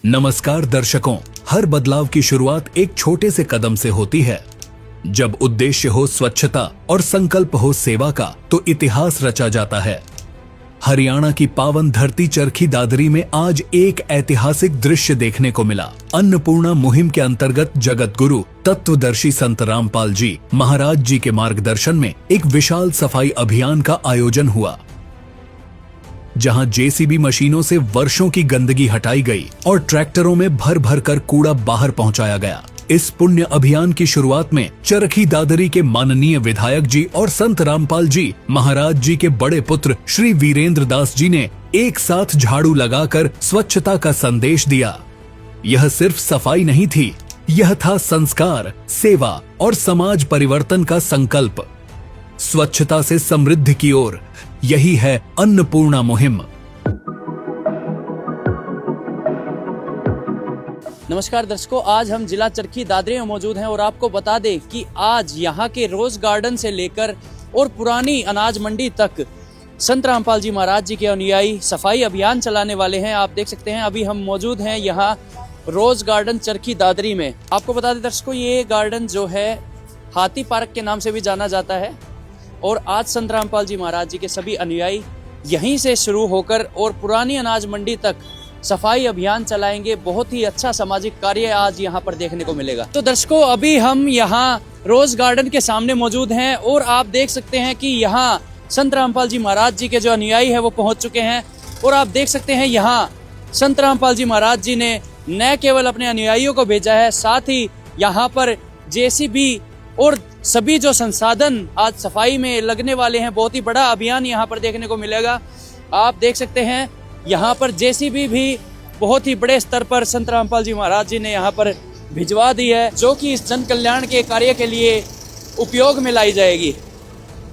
नमस्कार दर्शकों, हर बदलाव की शुरुआत एक छोटे से कदम से होती है। जब उद्देश्य हो स्वच्छता और संकल्प हो सेवा का, तो इतिहास रचा जाता है। हरियाणा की पावन धरती चरखी दादरी में आज एक ऐतिहासिक दृश्य देखने को मिला। अन्नपूर्णा मुहिम के अंतर्गत जगत गुरु तत्वदर्शी संत रामपाल जी महाराज जी के मार्गदर्शन में एक विशाल सफाई अभियान का आयोजन हुआ, जहां जेसीबी मशीनों से वर्षों की गंदगी हटाई गई और ट्रैक्टरों में भर भर कर कूड़ा बाहर पहुंचाया गया। इस पुण्य अभियान की शुरुआत में चरखी दादरी के माननीय विधायक जी और संत रामपाल जी महाराज जी के बड़े पुत्र श्री वीरेंद्र दास जी ने एक साथ झाड़ू लगाकर स्वच्छता का संदेश दिया। यह सिर्फ सफाई नहीं थी, यह था संस्कार, सेवा और समाज परिवर्तन का संकल्प। स्वच्छता से समृद्धि की ओर, यही है अन्नपूर्णा मुहिम। नमस्कार दर्शकों, आज हम जिला चरखी दादरी में मौजूद हैं और आपको बता दें कि आज यहाँ के रोज गार्डन से लेकर और पुरानी अनाज मंडी तक संत रामपाल जी महाराज जी के अनुयायी सफाई अभियान चलाने वाले हैं। आप देख सकते हैं अभी हम मौजूद हैं यहाँ रोज गार्डन चरखी दादरी में। आपको बता दें दर्शकों, ये गार्डन जो है हाथी पार्क के नाम से भी जाना जाता है और आज संत रामपाल जी महाराज जी के सभी अनुयायी यहीं से शुरू होकर और पुरानी अनाज मंडी तक सफाई अभियान चलाएंगे। बहुत ही अच्छा सामाजिक कार्य आज यहाँ पर देखने को मिलेगा। तो दर्शकों, अभी हम यहाँ रोज गार्डन के सामने मौजूद हैं और आप देख सकते हैं कि यहाँ संत रामपाल जी महाराज जी के जो अनुयायी है वो पहुंच चुके हैं और आप देख सकते हैं यहाँ संत रामपाल जी महाराज जी ने न केवल अपने अनुयायियों को भेजा है, साथ ही यहाँ पर जेसीबी और सभी जो संसाधन आज सफाई में लगने वाले हैं, बहुत ही बड़ा अभियान यहाँ पर देखने को मिलेगा। आप देख सकते हैं यहाँ पर जेसीबी भी बहुत ही बड़े स्तर पर संत रामपाल जी महाराज जी ने यहाँ पर भिजवा दी है, जो कि इस जन कल्याण के कार्य के लिए उपयोग में लाई जाएगी।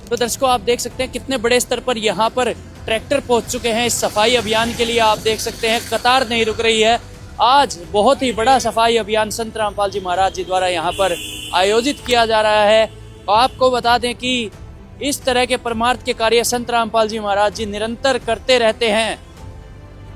तो दर्शकों, आप देख सकते हैं कितने बड़े स्तर पर यहाँ पर ट्रैक्टर पहुँच चुके हैं इस सफाई अभियान के लिए। आप देख सकते हैं कतार नहीं रुक रही है। आज बहुत ही बड़ा सफाई अभियान संत रामपाल जी महाराज जी द्वारा यहाँ पर आयोजित किया जा रहा है। आपको बता दें कि इस तरह के परमार्थ के कार्य संत रामपाल जी महाराज जी निरंतर करते रहते हैं।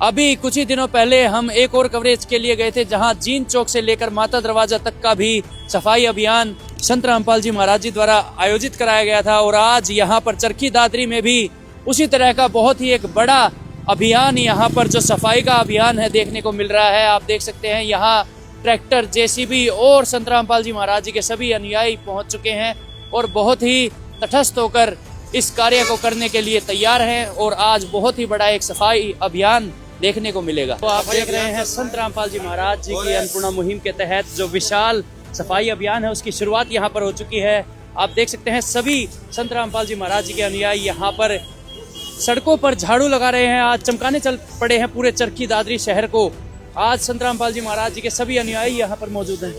अभी कुछ ही दिनों पहले हम एक और कवरेज के लिए गए थे, जहां जीन चौक से लेकर माता दरवाजा तक का भी सफाई अभियान संत रामपाल जी महाराज जी द्वारा आयोजित कराया गया था और आज यहाँ पर चरखी दादरी में भी उसी तरह का बहुत ही एक बड़ा अभियान यहाँ पर जो सफाई का अभियान है देखने को मिल रहा है। आप देख सकते हैं यहाँ ट्रैक्टर, जेसीबी और संत रामपाल जी महाराज जी के सभी अनुयायी पहुंच चुके हैं और बहुत ही तटस्थ होकर इस कार्य को करने के लिए तैयार हैं और आज बहुत ही बड़ा एक सफाई अभियान देखने को मिलेगा। तो आप देख रहे हैं संत रामपाल जी महाराज जी की अन्नपूर्णा मुहिम के तहत जो विशाल सफाई अभियान है, उसकी शुरुआत यहाँ पर हो चुकी है। आप देख सकते हैं सभी संत रामपाल जी महाराज जी के अनुयायी यहाँ पर सड़कों पर झाड़ू लगा रहे हैं। आज चमकाने चल पड़े हैं पूरे चरखी दादरी शहर को। आज संत रामपाल जी महाराज जी के सभी अनुयायी यहाँ पर मौजूद हैं।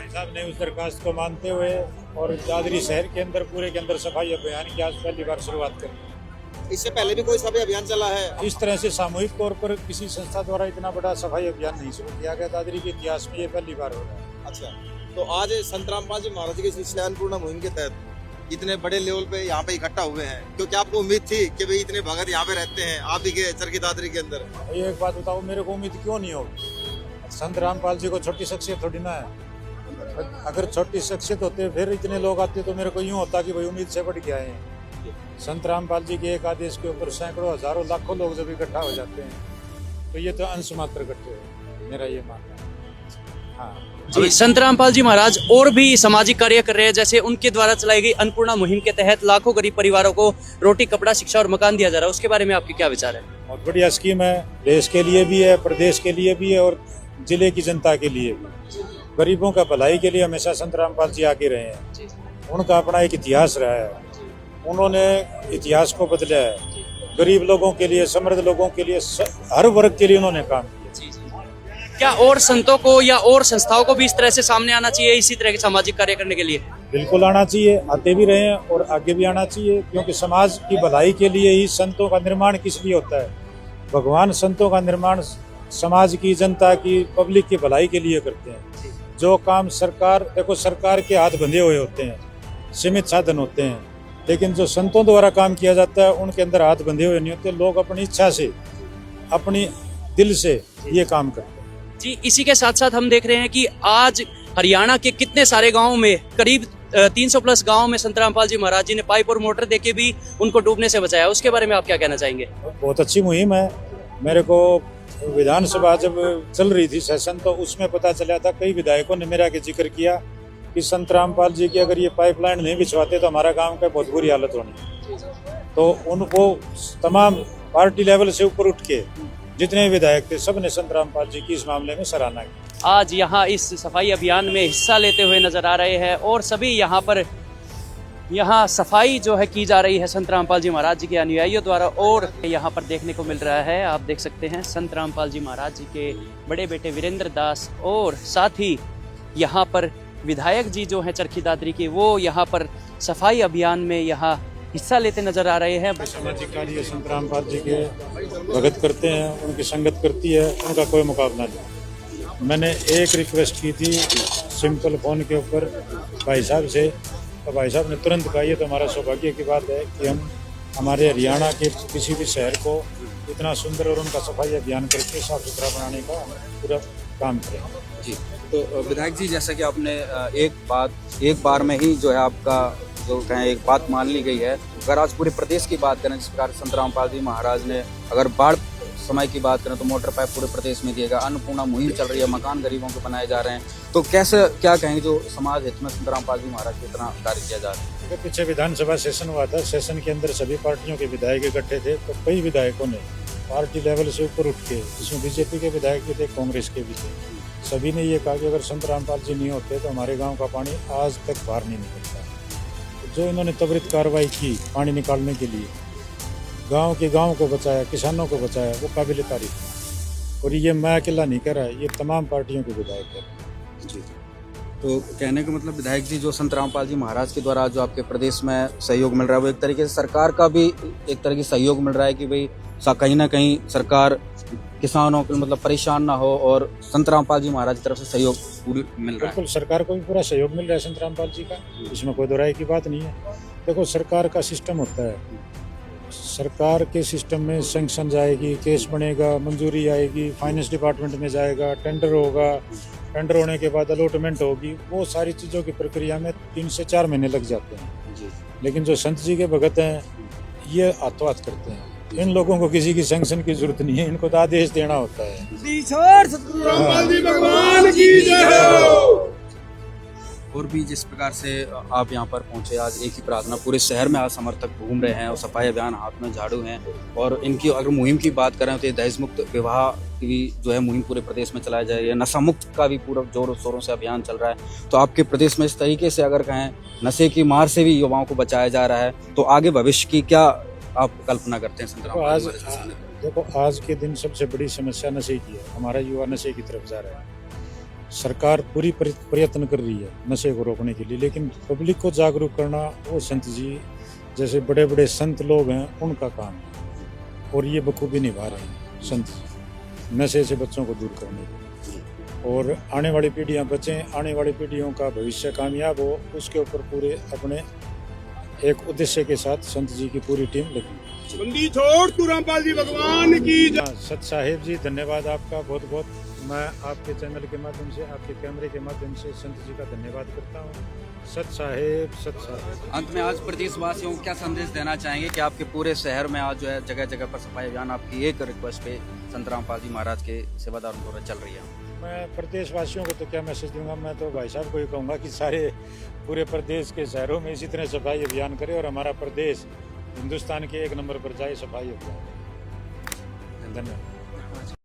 साहब ने उस दरखास्त को मानते हुए और दादरी शहर के अंदर पूरे के अंदर सफाई अभियान की आज पहली बार शुरुआत करी। इससे पहले भी कोई सफाई अभियान चला है? इस तरह से सामूहिक तौर पर किसी संस्था द्वारा इतना बड़ा सफाई अभियान नहीं शुरू किया गया। दादरी के इतिहास में ये पहली बार हो रहा है। अच्छा, तो आज संत रामपाल जी महाराज जी की अन्नपूर्णा मुहिम के तहत इतने बड़े लेवल पे यहाँ पे इकट्ठा हुए हैं, क्योंकि आपको उम्मीद थी कि भाई इतने भगत यहाँ पे रहते हैं आप ही के चरखी दादरी के अंदर? ये एक बात बताओ, मेरे को उम्मीद क्यों नहीं होगी? संत रामपाल जी को छोटी शख्सियत थोड़ी ना है। अगर छोटी शख्सियत होते फिर इतने लोग आते तो मेरे को यूँ होता कि भाई उम्मीद से बढ़ के आए हैं। संत रामपाल जी के एक आदेश के ऊपर सैकड़ों, हजारों, लाखों लोग जब इकट्ठा हो जाते हैं तो ये तो अंश मात्र इकट्ठे है, मेरा ये मानना है। हाँ जी, संत रामपाल जी महाराज और भी सामाजिक कार्य कर रहे हैं, जैसे उनके द्वारा चलाई गई अन्नपूर्णा मुहिम के तहत लाखों गरीब परिवारों को रोटी, कपड़ा, शिक्षा और मकान दिया जा रहा है। उसके बारे में आपके क्या विचार है? बहुत बढ़िया स्कीम है, देश के लिए भी है, प्रदेश के लिए भी है और जिले की जनता के लिए भी। गरीबों का भलाई के लिए हमेशा संत रामपाल जी आगे रहे हैं। उनका अपना एक इतिहास रहा है, उन्होंने इतिहास को बदला है। गरीब लोगों के लिए, समृद्ध लोगों के लिए, हर वर्ग के लिए उन्होंने काम किया। क्या और संतों को या और संस्थाओं को भी इस तरह से सामने आना चाहिए इसी तरह के सामाजिक कार्य करने के लिए? बिल्कुल आना चाहिए, आते भी रहे हैं और आगे भी आना चाहिए, क्योंकि समाज की भलाई के लिए ही संतों का निर्माण किस लिए होता है? भगवान संतों का निर्माण समाज की, जनता की, पब्लिक की भलाई के लिए करते हैं। जो काम सरकार, देखो सरकार के हाथ बंधे हुए होते हैं, सीमित साधन होते हैं, लेकिन जो संतों द्वारा काम किया जाता है उनके अंदर हाथ बंधे हुए नहीं होते। लोग अपनी इच्छा से अपनी दिल से ये काम करते हैं। जी, इसी के साथ साथ हम देख रहे हैं कि आज हरियाणा के कितने सारे गांवों में करीब 300 प्लस गांवों में संत रामपाल जी महाराज जी ने पाइप और मोटर देके भी उनको डूबने से बचाया। उसके बारे में आप क्या कहना चाहेंगे? बहुत अच्छी मुहिम है। मेरे को विधानसभा जब चल रही थी सेशन, तो उसमें पता चला था, कई विधायकों ने मेरा के जिक्र किया कि संत रामपाल जी की अगर ये पाइपलाइन नहीं बिछवाते तो हमारा गांव का बहुत बुरी हालत होनी। तो उनको तमाम पार्टी लेवल से ऊपर उठ के जितने विधायक थे, सब ने संत रामपाल जी की इस मामले में सराहना की। आज यहाँ इस सफाई अभियान में हिस्सा लेते हुए नजर आ रहे हैं और सभी यहाँ पर सफाई जो है की जा रही है संत रामपाल जी महाराज जी के अनुयायियों द्वारा। और यहाँ पर देखने को मिल रहा है, आप देख सकते हैं, संत रामपाल जी महाराज जी के बड़े बेटे वीरेंद्र दास और साथ ही यहाँ पर विधायक जी जो हैं चरखी दादरी के, वो यहाँ पर सफाई अभियान में यहाँ हिस्सा लेते नजर आ रहे हैं। सामाजिक कार्य संत रामपाल जी के भगत करते हैं, उनकी संगत करती है, उनका कोई मुकाबला नहीं। मैंने एक रिक्वेस्ट की थी सिंपल फोन के ऊपर भाई साहब से, तो भाई साहब ने तुरंत कहा, ये तो हमारा सौभाग्य की बात है कि हम हमारे हरियाणा के किसी भी शहर को इतना सुंदर और उनका सफाई अभियान करके साफ सुथरा बनाने का पूरा काम करें। जी, तो विधायक जी, जैसा कि आपने एक बार में ही जो है आपका जो कहें एक बात मान ली गई है, अगर आज पूरे प्रदेश की बात करें, जिस प्रकार संत रामपाल जी महाराज ने अगर बाढ़ समय की बात करें तो मोटर पाइप पूरे प्रदेश में दिएगा, अन्नपूर्णा मुहिम चल रही है, मकान गरीबों को बनाए जा रहे हैं, तो कैसे क्या कहेंगे जो समाज हित में संत रामपाल जी महाराज को इतना कार्य किया जा रहा है? पीछे विधानसभा सेशन हुआ था, सेशन के अंदर सभी पार्टियों के विधायक इकट्ठे थे, तो कई विधायकों ने पार्टी लेवल से ऊपर उठ के, इसमें बीजेपी के विधायक भी थे, कांग्रेस के भी थे, सभी ने ये कहा कि अगर संत रामपाल जी नहीं होते तो हमारे गाँव का पानी आज तक बाहर नहीं निकलता। जो इन्होंने त्वरित कार्रवाई की पानी निकालने के लिए, गांव को बचाया, किसानों को बचाया, वो काबिल तारीफ है। और ये मैं अकेला नहीं कर रहा, ये तमाम पार्टियों के विधायक है। जी, तो कहने का मतलब विधायक जी, जो संत रामपाल जी महाराज के द्वारा जो आपके प्रदेश में सहयोग मिल रहा है, वो एक तरीके से सरकार का भी एक तरह की सहयोग मिल रहा है कि भाई कहीं ना कहीं सरकार किसानों के मतलब परेशान ना हो, और संत रामपाल जी महाराज की तरफ से सहयोग पूरी मिल रहा है। बिल्कुल, सरकार को भी पूरा सहयोग मिल रहा है संत रामपाल जी का, इसमें कोई दोहराई की बात नहीं है। देखो, सरकार का सिस्टम होता है, सरकार के सिस्टम में सैंक्शन जाएगी, केस बनेगा, मंजूरी आएगी, फाइनेंस डिपार्टमेंट में जाएगा, टेंडर होगा, टेंडर होने के बाद अलॉटमेंट होगी, वो सारी चीज़ों की प्रक्रिया में 3 से 4 महीने लग जाते हैं। जी। रामपाल लेकिन जो संत जी के भगत हैं, ये हाथों हाथ करते हैं, इन लोगों को किसी की सैंक्शन की जरूरत नहीं है, इनको तो आदेश देना होता है। और भी जिस प्रकार से आप यहाँ पर पहुंचे, आज एक ही प्रार्थना, पूरे शहर में आज समर्थक घूम रहे हैं और सफाई अभियान हाथ में झाड़ू हैं, और इनकी अगर मुहिम की बात करें तो ये दहेज मुक्त विवाह की जो है मुहिम पूरे प्रदेश में चलाई जा रही है, नशा मुक्त का भी पूरा जोरों शोरों से अभियान चल रहा है। तो आपके प्रदेश में इस तरीके से अगर कहें नशे की मार से भी युवाओं को बचाया जा रहा है, तो आगे भविष्य की क्या आप कल्पना करते हैं? देखो, आज के दिन सबसे बड़ी समस्या नशे की है, हमारा युवा नशे की तरफ जा रहा है। सरकार पूरी प्रयत्न कर रही है नशे को रोकने के लिए, लेकिन पब्लिक को जागरूक करना वो संत जी जैसे बड़े बड़े संत लोग हैं उनका काम है, और ये बखूबी निभा रहे हैं संत जी नशे से बच्चों को दूर करने के। और आने वाली पीढ़ियां बचें, आने वाली पीढ़ियों का भविष्य कामयाब हो, उसके ऊपर पूरे अपने एक उद्देश्य के साथ संत जी की पूरी टीम लगी। बंदी छोड़ तू रामपाल जी भगवान की जय। सत साहेब जी, धन्यवाद आपका बहुत बहुत। मैं आपके चैनल के माध्यम से, आपके कैमरे के माध्यम से संत जी का धन्यवाद करता हूँ। सत साहेब, सत साहेब। अंत में आज प्रदेशवासियों को क्या संदेश देना चाहेंगे कि आपके पूरे शहर में आज जो है जगह जगह पर सफाई अभियान आपकी एक रिक्वेस्ट पे संत रामपाल जी महाराज के सेवादारों द्वारा चल रही है? मैं प्रदेशवासियों को तो क्या मैसेज दूंगा, मैं तो भाई साहब को ये कहूँगा कि सारे पूरे प्रदेश के शहरों में इसी तरह सफाई अभियान करें और हमारा प्रदेश हिंदुस्तान के 1 नंबर पर जाए सफाई अभियान। धन्यवाद।